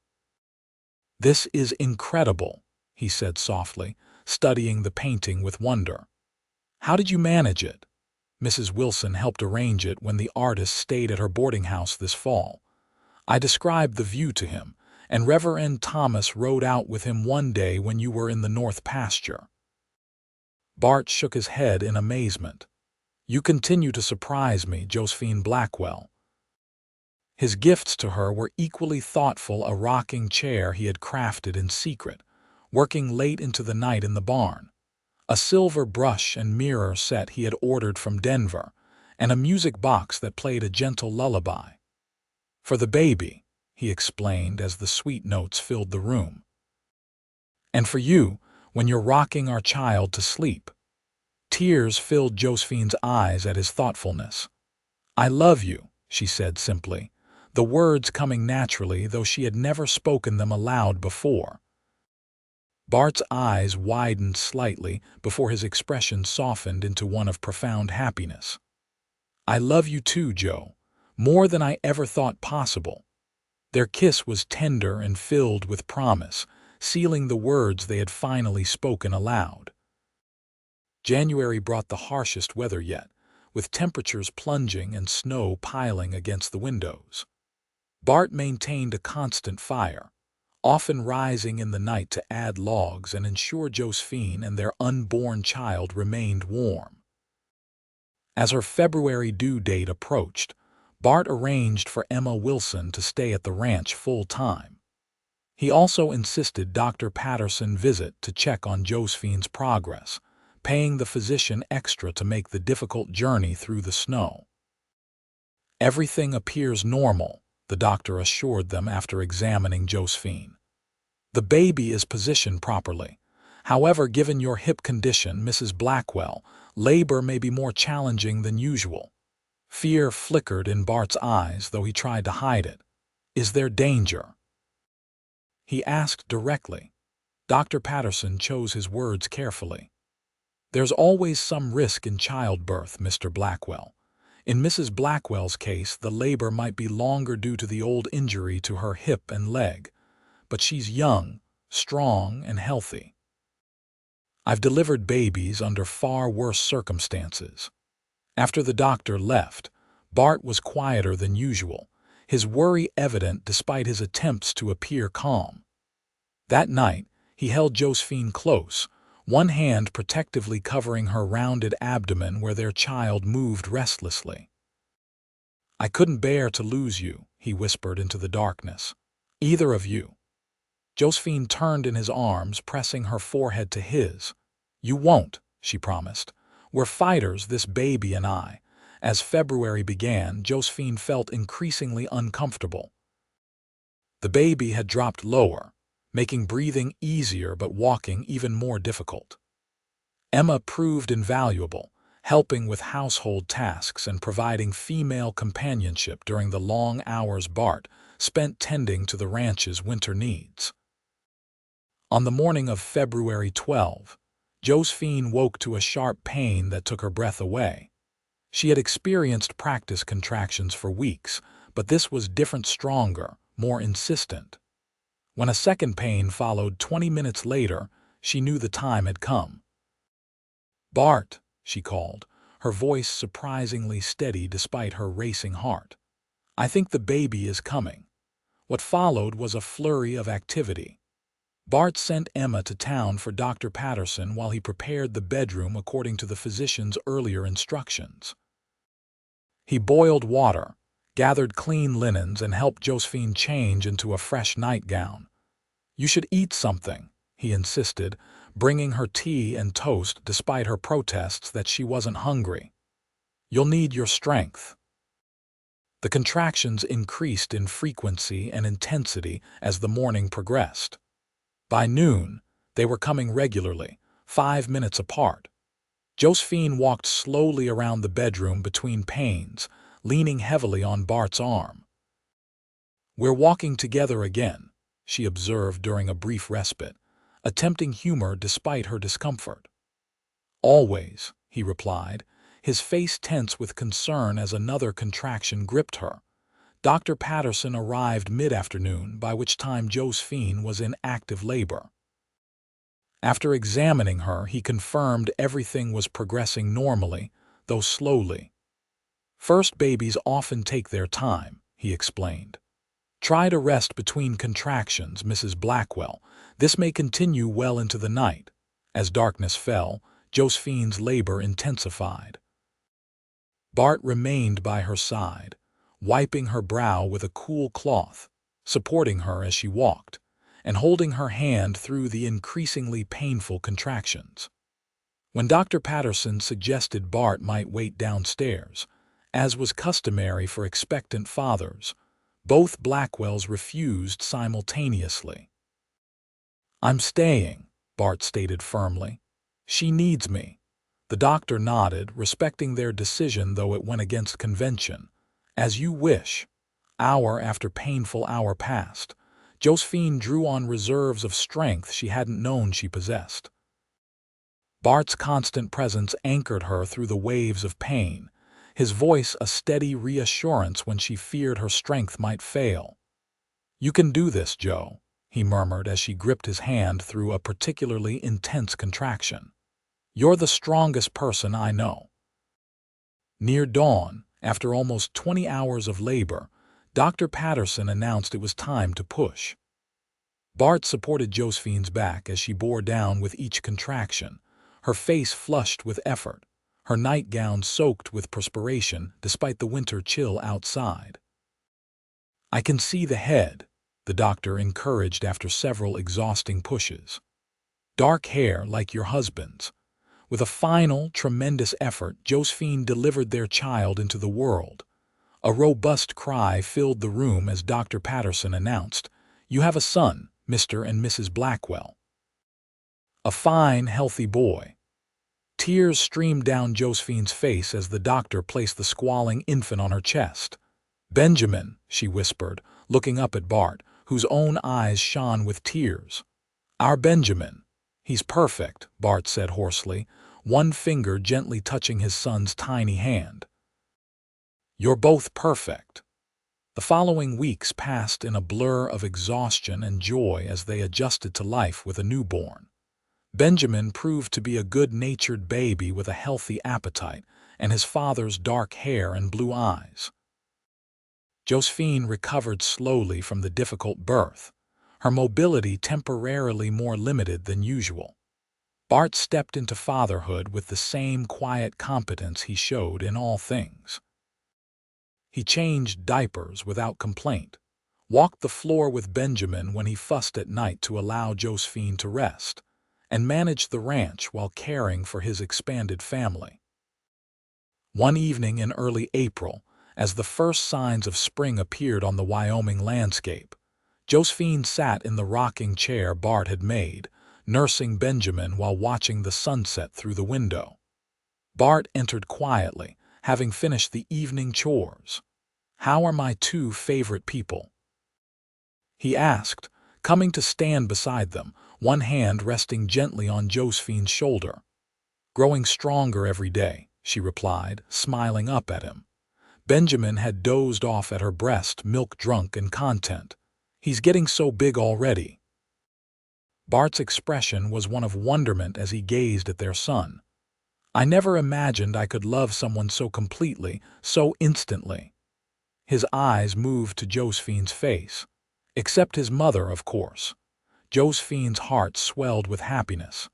"This is incredible," he said softly, studying the painting with wonder. "How did you manage it?" Mrs. Wilson helped arrange it when the artist stayed at her boarding house this fall. "I described the view to him, and Reverend Thomas rode out with him one day when you were in the north pasture." Bart shook his head in amazement. "You continue to surprise me, Josephine Blackwell." His gifts to her were equally thoughtful: a rocking chair he had crafted in secret, working late into the night in the barn, a silver brush and mirror set he had ordered from Denver, and a music box that played a gentle lullaby. "For the baby," he explained as the sweet notes filled the room. "And for you, when you're rocking our child to sleep." Tears filled Josephine's eyes at his thoughtfulness. "I love you," she said simply, the words coming naturally though she had never spoken them aloud before. Bart's eyes widened slightly before his expression softened into one of profound happiness. "I love you too, Joe, more than I ever thought possible." Their kiss was tender and filled with promise, sealing the words they had finally spoken aloud. January brought the harshest weather yet, with temperatures plunging and snow piling against the windows. Bart maintained a constant fire, often rising in the night to add logs and ensure Josephine and their unborn child remained warm. As her February due date approached, Bart arranged for Emma Wilson to stay at the ranch full-time. He also insisted Dr. Patterson visit to check on Josephine's progress, paying the physician extra to make the difficult journey through the snow. "Everything appears normal," the doctor assured them after examining Josephine. "The baby is positioned properly. However, given your hip condition, Mrs. Blackwell, labor may be more challenging than usual." Fear flickered in Bart's eyes, though he tried to hide it. "Is there danger?" he asked directly. Dr. Patterson chose his words carefully. "There's always some risk in childbirth, Mr. Blackwell. In Mrs. Blackwell's case, the labor might be longer due to the old injury to her hip and leg, but she's young, strong, and healthy. I've delivered babies under far worse circumstances." After the doctor left, Bart was quieter than usual, his worry evident despite his attempts to appear calm. That night, he held Josephine close, one hand protectively covering her rounded abdomen where their child moved restlessly. "I couldn't bear to lose you," he whispered into the darkness. "Either of you." Josephine turned in his arms, pressing her forehead to his. "You won't," she promised. "We're fighters, this baby and I." As February began, Josephine felt increasingly uncomfortable. The baby had dropped lower, making breathing easier but walking even more difficult. Emma proved invaluable, helping with household tasks and providing female companionship during the long hours Bart spent tending to the ranch's winter needs. On the morning of February 12, Josephine woke to a sharp pain that took her breath away. She had experienced practice contractions for weeks, but this was different, stronger, more insistent. When a second pain followed 20 minutes later, she knew the time had come. "Bart," she called, her voice surprisingly steady despite her racing heart. "I think the baby is coming." What followed was a flurry of activity. Bart sent Emma to town for Dr. Patterson while he prepared the bedroom according to the physician's earlier instructions. He boiled water, gathered clean linens, and helped Josephine change into a fresh nightgown. "You should eat something," he insisted, bringing her tea and toast despite her protests that she wasn't hungry. You'll need your strength. The contractions increased in frequency and intensity as the morning progressed. By noon, they were coming regularly, 5 minutes apart. Josephine walked slowly around the bedroom between pains, leaning heavily on Bart's arm. "We're walking together again," she observed during a brief respite, attempting humor despite her discomfort. "Always," he replied, his face tense with concern as another contraction gripped her. Dr. Patterson arrived mid-afternoon, by which time Josephine was in active labor. After examining her, he confirmed everything was progressing normally, though slowly. "First babies often take their time," he explained. "Try to rest between contractions, Mrs. Blackwell. This may continue well into the night." As darkness fell, Josephine's labor intensified. Bart remained by her side, wiping her brow with a cool cloth, supporting her as she walked, and holding her hand through the increasingly painful contractions. When Dr. Patterson suggested Bart might wait downstairs, as was customary for expectant fathers, both Blackwells refused simultaneously. "I'm staying," Bart stated firmly. "She needs me." The doctor nodded, respecting their decision though it went against convention. "As you wish." Hour after painful hour passed. Josephine drew on reserves of strength she hadn't known she possessed. Bart's constant presence anchored her through the waves of pain, his voice a steady reassurance when she feared her strength might fail. "You can do this, Joe," he murmured as she gripped his hand through a particularly intense contraction. "You're the strongest person I know." Near dawn, after almost 20 hours of labor, Dr. Patterson announced it was time to push. Bart supported Josephine's back as she bore down with each contraction, her face flushed with effort, her nightgown soaked with perspiration despite the winter chill outside. "I can see the head," the doctor encouraged after several exhausting pushes. "Dark hair like your husband's." With a final, tremendous effort, Josephine delivered their child into the world. A robust cry filled the room as Dr. Patterson announced, "You have a son, Mr. and Mrs. Blackwell." "A fine, healthy boy." Tears streamed down Josephine's face as the doctor placed the squalling infant on her chest. "Benjamin," she whispered, looking up at Bart, whose own eyes shone with tears. "Our Benjamin. He's perfect," Bart said hoarsely, one finger gently touching his son's tiny hand. "You're both perfect." The following weeks passed in a blur of exhaustion and joy as they adjusted to life with a newborn. Benjamin proved to be a good-natured baby with a healthy appetite and his father's dark hair and blue eyes. Josephine recovered slowly from the difficult birth, her mobility temporarily more limited than usual. Bart stepped into fatherhood with the same quiet competence he showed in all things. He changed diapers without complaint, walked the floor with Benjamin when he fussed at night to allow Josephine to rest, and managed the ranch while caring for his expanded family. One evening in early April, as the first signs of spring appeared on the Wyoming landscape, Josephine sat in the rocking chair Bart had made, nursing Benjamin while watching the sunset through the window. Bart entered quietly, having finished the evening chores. "How are my two favorite people?" he asked, coming to stand beside them, one hand resting gently on Josephine's shoulder. "Growing stronger every day," she replied, smiling up at him. Benjamin had dozed off at her breast, milk-drunk and content. "He's getting so big already." Bart's expression was one of wonderment as he gazed at their son. "I never imagined I could love someone so completely, so instantly." His eyes moved to Josephine's face. Except his mother, of course. Josephine's heart swelled with happiness.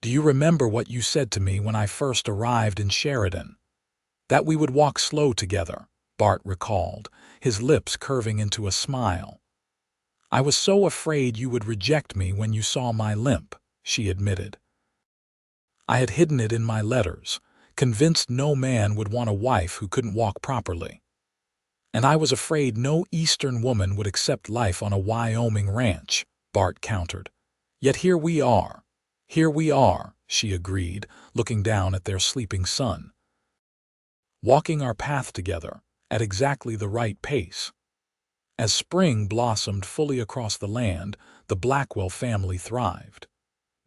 "Do you remember what you said to me when I first arrived in Sheridan? That we would walk slow together," Bart recalled, his lips curving into a smile. "I was so afraid you would reject me when you saw my limp," she admitted. "I had hidden it in my letters, convinced no man would want a wife who couldn't walk properly. And I was afraid no Eastern woman would accept life on a Wyoming ranch, Bart countered. Yet here we are. Here we are, she agreed, looking down at their sleeping son. Walking our path together, at exactly the right pace. As spring blossomed fully across the land, the Blackwell family thrived.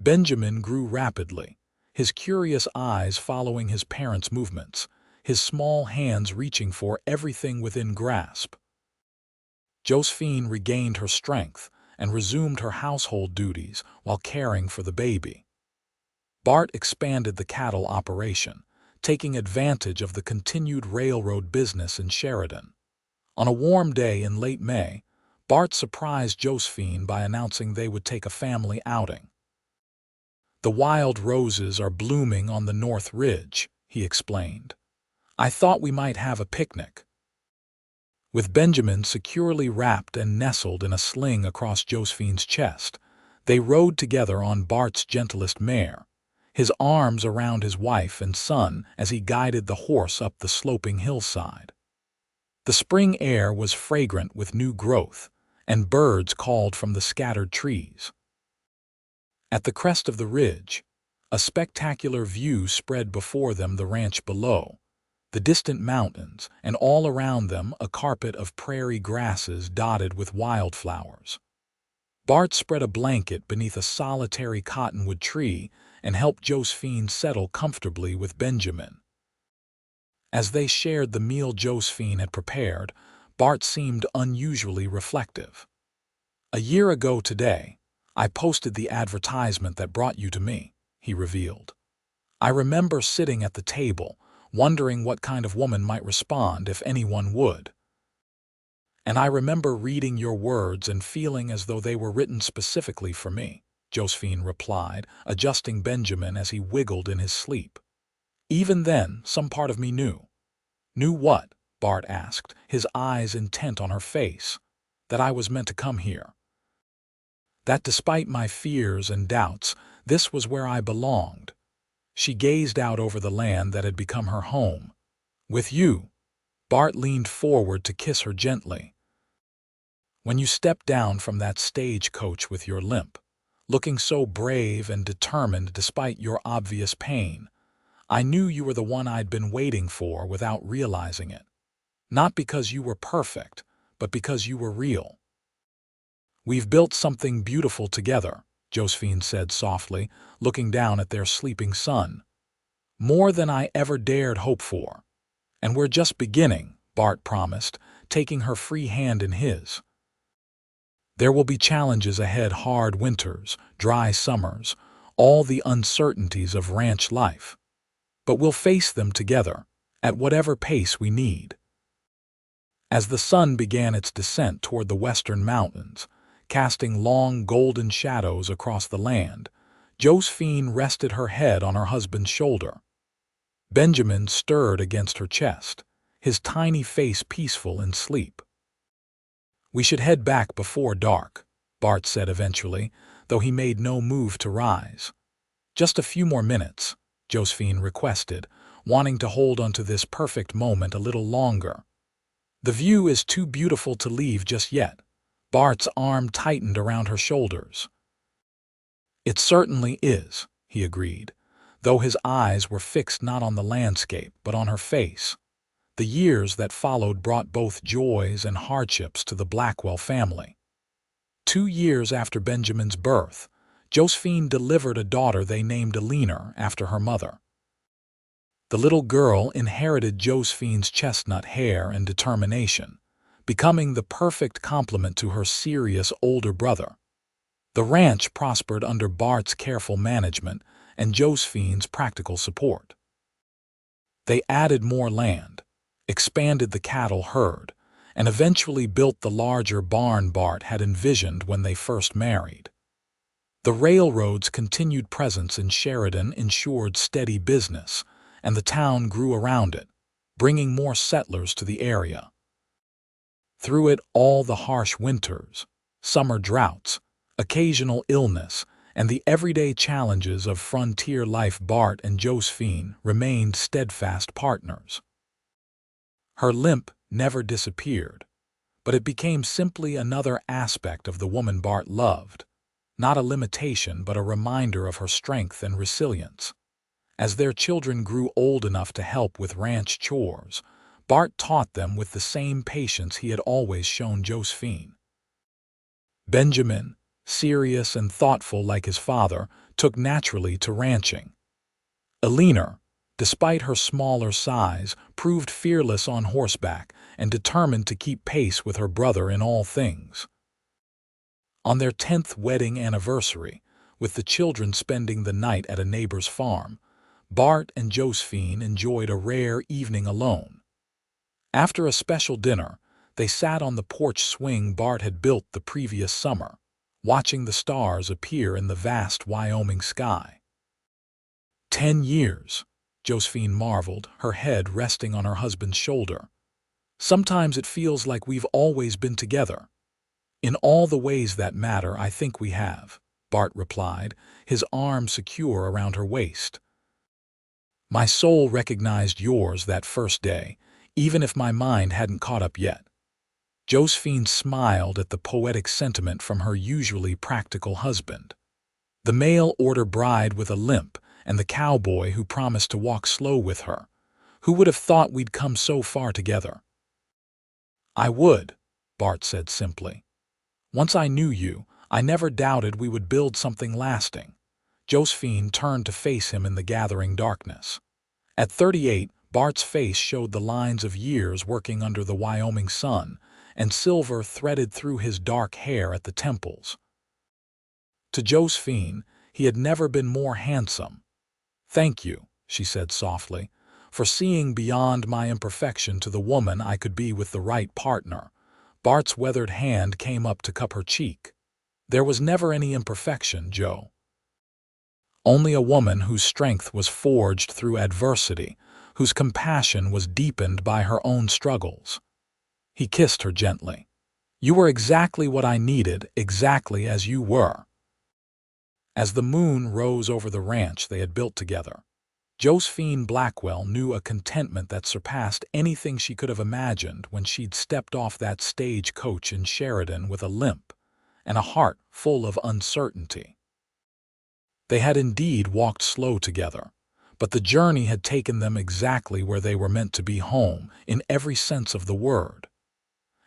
Benjamin grew rapidly, his curious eyes following his parents' movements, his small hands reaching for everything within grasp. Josephine regained her strength and resumed her household duties while caring for the baby. Bart expanded the cattle operation, taking advantage of the continued railroad business in Sheridan. On a warm day in late May, Bart surprised Josephine by announcing they would take a family outing. "The wild roses are blooming on the North Ridge," he explained. "I thought we might have a picnic." With Benjamin securely wrapped and nestled in a sling across Josephine's chest, they rode together on Bart's gentlest mare, his arms around his wife and son as he guided the horse up the sloping hillside. The spring air was fragrant with new growth, and birds called from the scattered trees. At the crest of the ridge, a spectacular view spread before them, the ranch below, the distant mountains, and all around them a carpet of prairie grasses dotted with wildflowers. Bart spread a blanket beneath a solitary cottonwood tree and helped Josephine settle comfortably with Benjamin. As they shared the meal Josephine had prepared, Bart seemed unusually reflective. "A year ago today, I posted the advertisement that brought you to me," he revealed. "I remember sitting at the table, wondering what kind of woman might respond if anyone would. And I remember reading your words and feeling as though they were written specifically for me," Josephine replied, adjusting Benjamin as he wiggled in his sleep. "Even then, some part of me knew." "Knew what?" Bart asked, his eyes intent on her face. "That I was meant to come here. That despite my fears and doubts, this was where I belonged." She gazed out over the land that had become her home. "With you." Bart leaned forward to kiss her gently. "When you stepped down from that stagecoach with your limp, looking so brave and determined despite your obvious pain, I knew you were the one I'd been waiting for without realizing it. Not because you were perfect, but because you were real." "We've built something beautiful together," Josephine said softly, looking down at their sleeping son. "More than I ever dared hope for. And we're just beginning," Bart promised, taking her free hand in his. "There will be challenges ahead, hard winters, dry summers, all the uncertainties of ranch life. But we'll face them together, at whatever pace we need." As the sun began its descent toward the western mountains, casting long golden shadows across the land, Josephine rested her head on her husband's shoulder. Benjamin stirred against her chest, his tiny face peaceful in sleep. "We should head back before dark," Bart said eventually, though he made no move to rise. "Just a few more minutes," Josephine requested, wanting to hold onto this perfect moment a little longer. "The view is too beautiful to leave just yet." Bart's arm tightened around her shoulders. "It certainly is," he agreed, though his eyes were fixed not on the landscape but on her face. The years that followed brought both joys and hardships to the Blackwell family. 2 years after Benjamin's birth, Josephine delivered a daughter they named Alina after her mother. The little girl inherited Josephine's chestnut hair and determination, becoming the perfect complement to her serious older brother. The ranch prospered under Bart's careful management and Josephine's practical support. They added more land, expanded the cattle herd, and eventually built the larger barn Bart had envisioned when they first married. The railroad's continued presence in Sheridan ensured steady business, and the town grew around it, bringing more settlers to the area. Through it all, the harsh winters, summer droughts, occasional illness, and the everyday challenges of frontier life, Bart and Josephine remained steadfast partners. Her limp never disappeared, but it became simply another aspect of the woman Bart loved, not a limitation but a reminder of her strength and resilience. As their children grew old enough to help with ranch chores, Bart taught them with the same patience he had always shown Josephine. Benjamin, serious and thoughtful like his father, took naturally to ranching. Eleanor, despite her smaller size, proved fearless on horseback and determined to keep pace with her brother in all things. On their 10th wedding anniversary, with the children spending the night at a neighbor's farm, Bart and Josephine enjoyed a rare evening alone. After a special dinner, they sat on the porch swing Bart had built the previous summer, watching the stars appear in the vast Wyoming sky. 10 years, Josephine marveled, her head resting on her husband's shoulder. Sometimes it feels like we've always been together. In all the ways that matter, I think we have, Bart replied, his arm secure around her waist. My soul recognized yours that first day, even if my mind hadn't caught up yet. Josephine smiled at the poetic sentiment from her usually practical husband. The mail-order bride with a limp and the cowboy who promised to walk slow with her. Who would have thought we'd come so far together? I would, Bart said simply. Once I knew you, I never doubted we would build something lasting. Josephine turned to face him in the gathering darkness. At 38, Bart's face showed the lines of years working under the Wyoming sun, and silver threaded through his dark hair at the temples. To Josephine, he had never been more handsome. Thank you, she said softly, for seeing beyond my imperfection to the woman I could be with the right partner. Bart's weathered hand came up to cup her cheek. There was never any imperfection, Joe. Only a woman whose strength was forged through adversity, whose compassion was deepened by her own struggles. He kissed her gently. You were exactly what I needed, exactly as you were. As the moon rose over the ranch they had built together, Josephine Blackwell knew a contentment that surpassed anything she could have imagined when she'd stepped off that stagecoach in Sheridan with a limp and a heart full of uncertainty. They had indeed walked slow together, but the journey had taken them exactly where they were meant to be, home, in every sense of the word.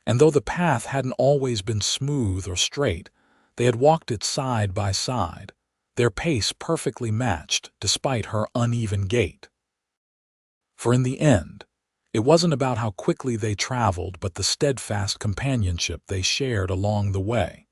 And though the path hadn't always been smooth or straight, they had walked it side by side, their pace perfectly matched despite her uneven gait. For in the end, it wasn't about how quickly they traveled but the steadfast companionship they shared along the way.